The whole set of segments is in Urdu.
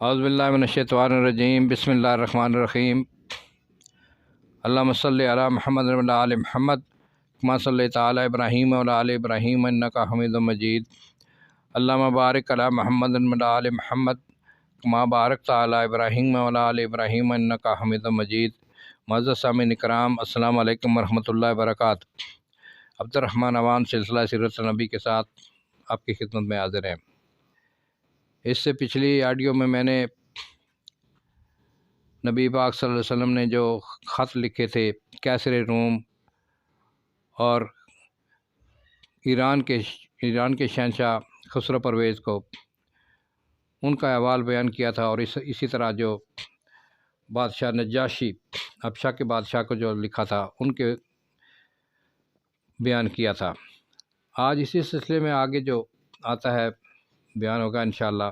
اعوذ باللہ من الشیطان الرجیم بسم اللہ الرحمن الرحیم اللہم صلی علی محمد وعلی آل محمد کما صلیت علی ابراہیم وعلی آل ابراہیم انک حمید مجید اللہم بارک علی محمد وعلی آل محمد کما بارکت علی ابراہیم وعلی آل ابراہیم انک حمید مجید۔ معزز سامعین کرام، السلام علیکم ورحمۃ اللہ وبرکاتہ۔ عبد الرحمن عوان سلسلہ سیرت النبی کے ساتھ آپ کی خدمت میں حاضر ہیں۔ اس سے پچھلی آڈیو میں نے نبی پاک صلی اللہ علیہ وسلم نے جو خط لکھے تھے کیسر روم اور ایران کے شہنشاہ خسرو پرویز کو، ان کا احوال بیان کیا تھا، اور اسی طرح جو بادشاہ نجاشی حبشہ کے بادشاہ کو جو لکھا تھا ان کے بیان کیا تھا۔ آج اسی سلسلے میں آگے جو آتا ہے بیان ہوگا انشاءاللہ۔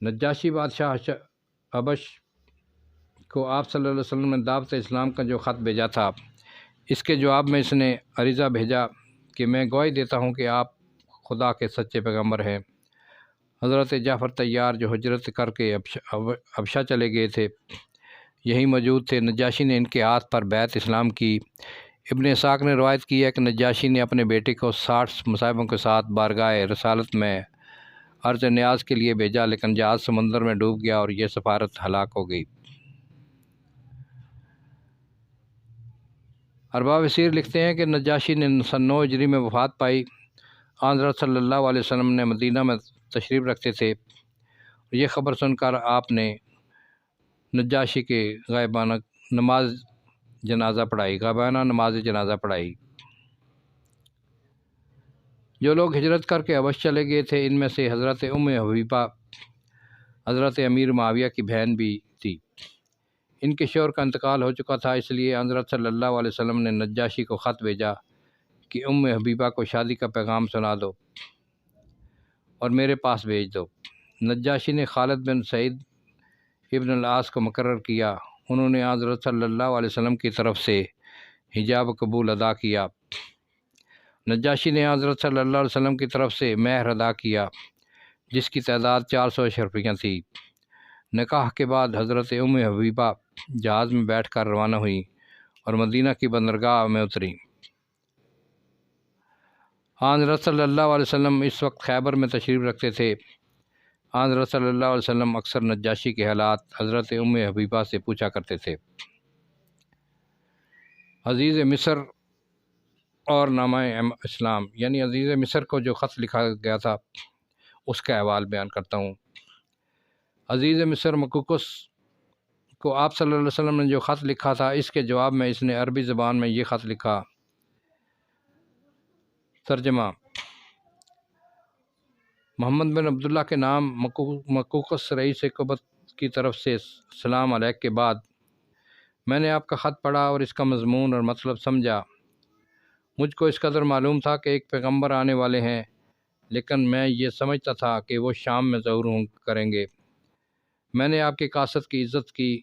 نجاشی بادشاہ حبش کو آپ صلی اللہ علیہ وسلم نے دعوت اسلام کا جو خط بھیجا تھا، اس کے جواب میں اس نے عریضہ بھیجا کہ میں گواہی دیتا ہوں کہ آپ خدا کے سچے پیغمبر ہیں۔ حضرت جعفر طیار جو ہجرت کر کے حبشہ چلے گئے تھے، یہی موجود تھے۔ نجاشی نے ان کے ہاتھ پر بیعت اسلام کی۔ ابن اسحاق نے روایت کی ہے کہ نجاشی نے اپنے بیٹے کو 60 مصاحبوں کے ساتھ بارگاہ رسالت میں عرض نیاز کے لیے بھیجا، لیکن جہاز سمندر میں ڈوب گیا اور یہ سفارت ہلاک ہو گئی۔ ارباب سیر لکھتے ہیں کہ نجاشی نے سن 9 ہجری میں وفات پائی۔ حضرت صلی اللہ علیہ وسلم نے مدینہ میں تشریف رکھتے تھے۔ یہ خبر سن کر آپ نے نجاشی کے غائبانہ نماز جنازہ پڑھائی۔ جو لوگ ہجرت کر کے حبش چلے گئے تھے، ان میں سے حضرت ام حبیبہ حضرت امیر معاویہ کی بہن بھی تھی۔ ان کے شوہر کا انتقال ہو چکا تھا، اس لیے حضرت صلی اللہ علیہ وسلم نے نجاشی کو خط بھیجا کہ ام حبیبہ کو شادی کا پیغام سنا دو اور میرے پاس بھیج دو۔ نجاشی نے خالد بن سعید ابن العاص کو مقرر کیا۔ انہوں نے حضرت صلی اللہ علیہ وسلم کی طرف سے حجاب قبول ادا کیا۔ نجاشی نے حضرت صلی اللہ علیہ وسلم کی طرف سے مہر ادا کیا، جس کی تعداد 400 اشرفیاں تھی۔ نکاح کے بعد حضرت ام حبیبہ جہاز میں بیٹھ کر روانہ ہوئیں اور مدینہ کی بندرگاہ میں اتریں۔ حضرت صلی اللہ علیہ وسلم اس وقت خیبر میں تشریف رکھتے تھے۔ حضرت صلی اللہ علیہ وسلم اکثر نجاشی کے حالات حضرت ام حبیبہ سے پوچھا کرتے تھے۔ عزیز مصر اور نامہ اسلام، یعنی عزیز مصر کو جو خط لکھا گیا تھا اس کا احوال بیان کرتا ہوں۔ عزیز مصر مکوکس کو آپ صلی اللہ علیہ وسلم نے جو خط لکھا تھا، اس کے جواب میں اس نے عربی زبان میں یہ خط لکھا۔ ترجمہ: محمد بن عبداللہ کے نام مکوکس رئیس قبط کی طرف سے سلام علیک کے بعد میں نے آپ کا خط پڑھا اور اس کا مضمون اور مطلب سمجھا۔ مجھ کو اس قدر معلوم تھا کہ ایک پیغمبر آنے والے ہیں، لیکن میں یہ سمجھتا تھا کہ وہ شام میں ظہور کریں گے۔ میں نے آپ کی کاست کی عزت کی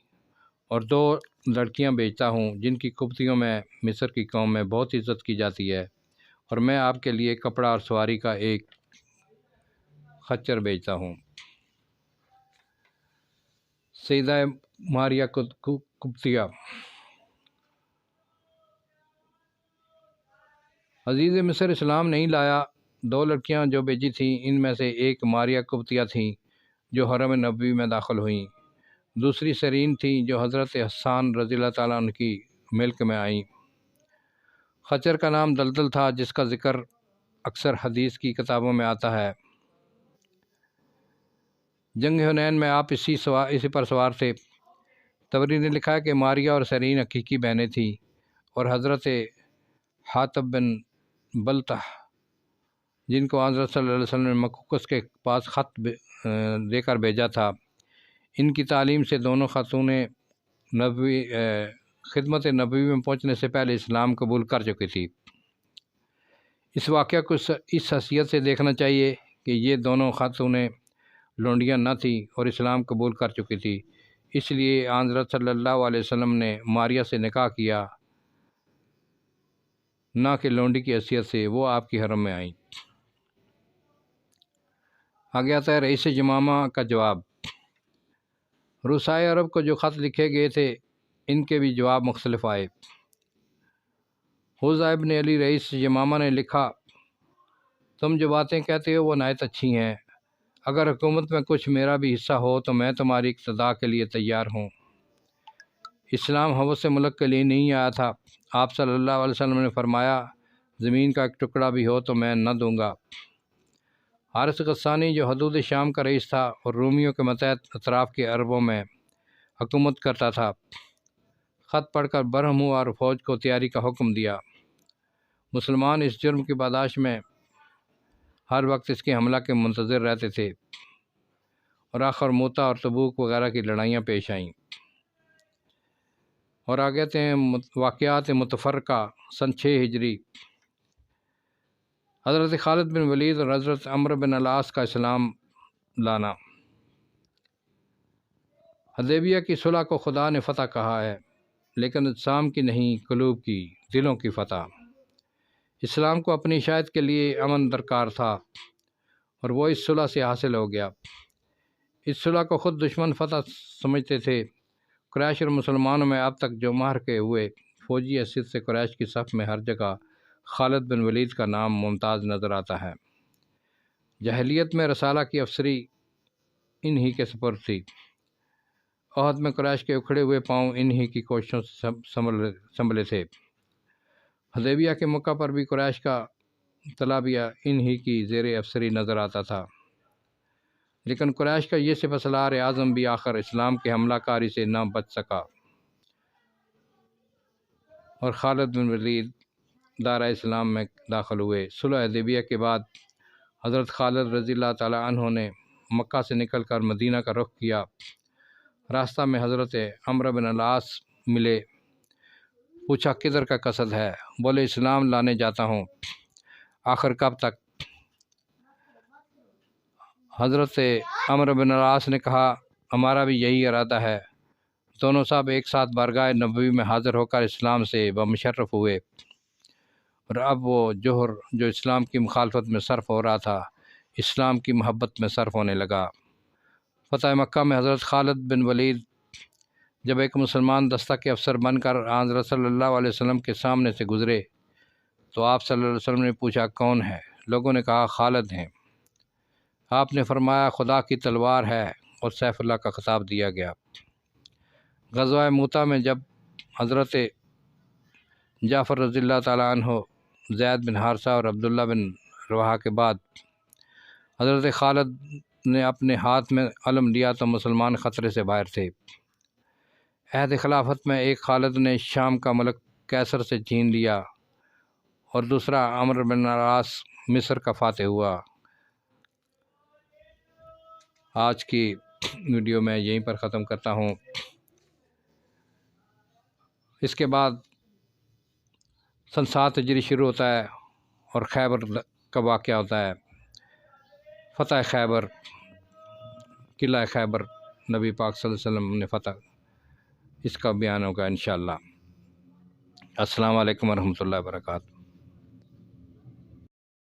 اور 2 لڑکیاں بھیجتا ہوں جن کی قبطیوں میں مصر کی قوم میں بہت عزت کی جاتی ہے، اور میں آپ کے لیے کپڑا اور سواری کا ایک خچر بھیجتا ہوں۔ سیدہ ماریہ قبطیہ۔ عزیز مصر اسلام نہیں لایا۔ 2 لڑکیاں جو بھیجی تھیں، ان میں سے ایک ماریہ قبطیہ تھیں جو حرم نبوی میں داخل ہوئیں، دوسری سیرین تھیں جو حضرت حسان رضی اللہ تعالیٰ عنہ کی ملک میں آئیں۔ خچر کا نام دلدل تھا، جس کا ذکر اکثر حدیث کی کتابوں میں آتا ہے۔ جنگ حنین میں آپ اسی پر سوار تھے۔ طبری نے لکھا ہے کہ ماریہ اور سیرین حقیقی بہنیں تھیں، اور حضرت حاتب بن بلتح جن کو حضرت صلی اللہ علیہ وسلم نے مکوکس کے پاس خط دے کر بھیجا تھا، ان کی تعلیم سے دونوں خاتون خدمت نبوی میں پہنچنے سے پہلے اسلام قبول کر چکی تھی۔ اس واقعہ کو اس حیثیت سے دیکھنا چاہیے کہ یہ دونوں خاتونیں لونڈیاں نہ تھیں اور اسلام قبول کر چکی تھی، اس لیے حضرت صلی اللہ علیہ وسلم نے ماریہ سے نکاح کیا، نہ کہ لونڈی کی حیثیت سے وہ آپ کی حرم میں آئیں۔ آگے آتا ہے رئیس جمامہ کا جواب۔ روسائے عرب کو جو خط لکھے گئے تھے ان کے بھی جواب مختلف آئے۔ حوضہ ابن علی رئیس جمامہ نے لکھا، تم جو باتیں کہتے ہو وہ نہایت اچھی ہیں، اگر حکومت میں کچھ میرا بھی حصہ ہو تو میں تمہاری اقتداء کے لیے تیار ہوں۔ اسلام حوض ملک کے لیے نہیں آیا تھا۔ آپ صلی اللہ علیہ وسلم نے فرمایا، زمین کا ایک ٹکڑا بھی ہو تو میں نہ دوں گا۔ حارث غسانی جو حدود شام کا رئیس تھا اور رومیوں کے ماتحت اطراف کے عربوں میں حکومت کرتا تھا، خط پڑھ کر برہم ہوا اور فوج کو تیاری کا حکم دیا۔ مسلمان اس جرم کی پاداش میں ہر وقت اس کے حملہ کے منتظر رہتے تھے اور آخر موتا اور تبوک وغیرہ کی لڑائیاں پیش آئیں۔ اور آگے آتے ہیں واقعات متفرقہ سن 6 ہجری۔ حضرت خالد بن ولید اور حضرت عمرو بن العاص کا اسلام لانا۔ حدیبیہ کی صلح کو خدا نے فتح کہا ہے، لیکن اجسام کی نہیں، قلوب کی، دلوں کی فتح۔ اسلام کو اپنی اشاعت کے لیے امن درکار تھا اور وہ اس صلح سے حاصل ہو گیا۔ اس صلح کو خود دشمن فتح سمجھتے تھے۔ قریش اور مسلمانوں میں اب تک جو معرکے ہوئے، فوجی حیثیت سے قریش کی صف میں ہر جگہ خالد بن ولید کا نام ممتاز نظر آتا ہے۔ جاہلیت میں رسالہ کی افسری انہی کے سپرد تھی۔ احد میں قریش کے اکھڑے ہوئے پاؤں انہی کی کوششوں سے سنبھلے تھے۔ حدیبیہ کے موقع پر بھی قریش کا تلابیہ انہی کی زیر افسری نظر آتا تھا، لیکن قریش کا یہ سپہ سالار اعظم بھی آخر اسلام کے حملہ کاری سے نہ بچ سکا اور خالد بن ولید دارہ اسلام میں داخل ہوئے۔ صلح حدیبیہ کے بعد حضرت خالد رضی اللہ تعالی عنہ نے مکہ سے نکل کر مدینہ کا رخ کیا۔ راستہ میں حضرت عمرو بن العاص ملے۔ پوچھا کدھر کا قصد ہے؟ بولے اسلام لانے جاتا ہوں۔ آخر کب تک؟ حضرت عمرو بن العاص نے کہا، ہمارا بھی یہی ارادہ ہے۔ دونوں صاحب ایک ساتھ بارگاہ نبوی میں حاضر ہو کر اسلام سے بمشرف ہوئے، اور اب وہ جوہر جو اسلام کی مخالفت میں صرف ہو رہا تھا، اسلام کی محبت میں صرف ہونے لگا۔ فتح مکہ میں حضرت خالد بن ولید جب ایک مسلمان دستہ کے افسر بن کر حضرت صلی اللہ علیہ وسلم کے سامنے سے گزرے تو آپ صلی اللہ علیہ وسلم نے پوچھا کون ہے؟ لوگوں نے کہا خالد ہیں۔ آپ نے فرمایا خدا کی تلوار ہے، اور سیف اللہ کا خطاب دیا گیا۔ غزوہ موتا میں جب حضرت جعفر رضی اللہ تعالیٰ عنہ، زید بن حارثہ اور عبداللہ بن رواحہ کے بعد حضرت خالد نے اپنے ہاتھ میں علم لیا تو مسلمان خطرے سے باہر تھے۔ عہد خلافت میں ایک خالد نے شام کا ملک کیسر سے چھین لیا اور دوسرا عمرو بن العاص مصر کا فاتح ہوا۔ آج کی ویڈیو میں یہیں پر ختم کرتا ہوں۔ اس کے بعد سن 7 ہجری شروع ہوتا ہے اور خیبر کا واقعہ ہوتا ہے۔ فتح خیبر، قلعہ خیبر نبی پاک صلی اللہ علیہ وسلم نے فتح، اس کا بیان ہوگا انشاءاللہ۔ السلام علیکم ورحمۃ اللہ وبرکاتہ۔